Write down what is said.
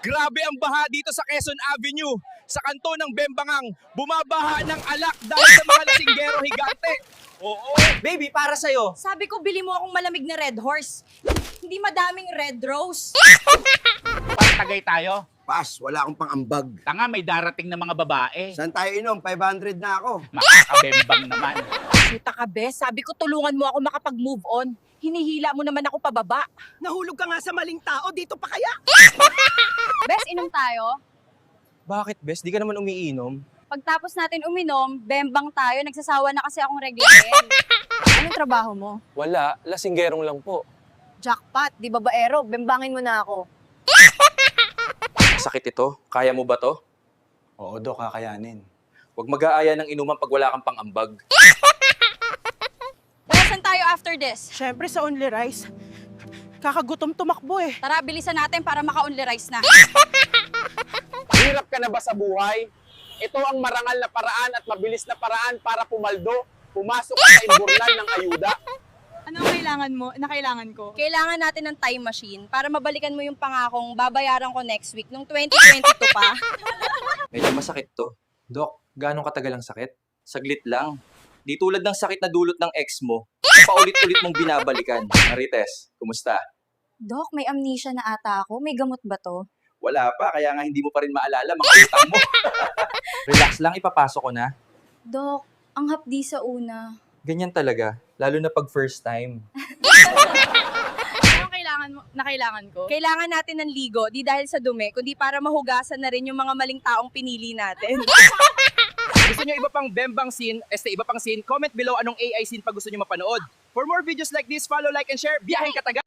Grabe ang baha dito sa Quezon Avenue. Sa kanto ng Bembangang, bumabaha ng alak dahil sa mga lasinggero higante. Oo. Baby, para sa'yo. Sabi ko, bili mo akong malamig na Red Horse. Hindi madaming Red Rose. Tagay tayo. Pas, wala akong pang-ambag. Tanga, may darating na mga babae. Saan tayo inom? 500 na ako. Makakabembang naman. Puta ka, Bes. Sabi ko, tulungan mo ako makapag-move on. Hinihila mo naman ako pababa. Nahulog ka nga sa maling tao, dito pa kaya? Bes, inom tayo. Bakit, Bes? Di ka naman umiinom. Pagtapos natin uminom, bembang tayo. Nagsasawa na kasi akong reglahin. Anong trabaho mo? Wala, lasinggerong lang po. Jackpot, di babaero. Bembangin mo na ako. Sakit ito. Kaya mo ba to? Oo, Dok, kakayanin. Huwag mag-aaya ng inuman pag wala kang pang-ambag. Bes, saan tayo after this? Siyempre sa Only Rice. Kakagutom tumakbo eh. Tara, bilisan natin para maka-only rice na. Hirap ka na ba sa buhay? Ito ang marangal na paraan at mabilis na paraan para pumaldo, pumasok sa imburnal ng ayuda. Anong kailangan mo? Na kailangan ko? Kailangan natin ng time machine para mabalikan mo yung pangakong babayaran ko next week nung 2022 pa. Medyo masakit to. Dok, gaano katagal ang sakit? Saglit lang. Di tulad ng sakit na dulot ng ex mo. Paulit-ulit mong binabalikan. Marites, kumusta? Dok, may amnesia na ata ako. May gamot ba to? Wala pa, kaya nga hindi mo pa rin maalala mga utang mo. Relax lang, ipapasok ko na. Dok, ang hapdi sa una. Ganyan talaga, lalo na pag first time. Anong kailangan ko? Kailangan natin ng ligo, di dahil sa dumi, kundi para mahugasan na rin yung mga maling taong pinili natin. Gusto nyo iba pang Bembang scene, iba pang scene, comment below anong AI scene pa gusto nyo mapanood. For more videos like this, follow, like, and share. Biyaheng Kataga!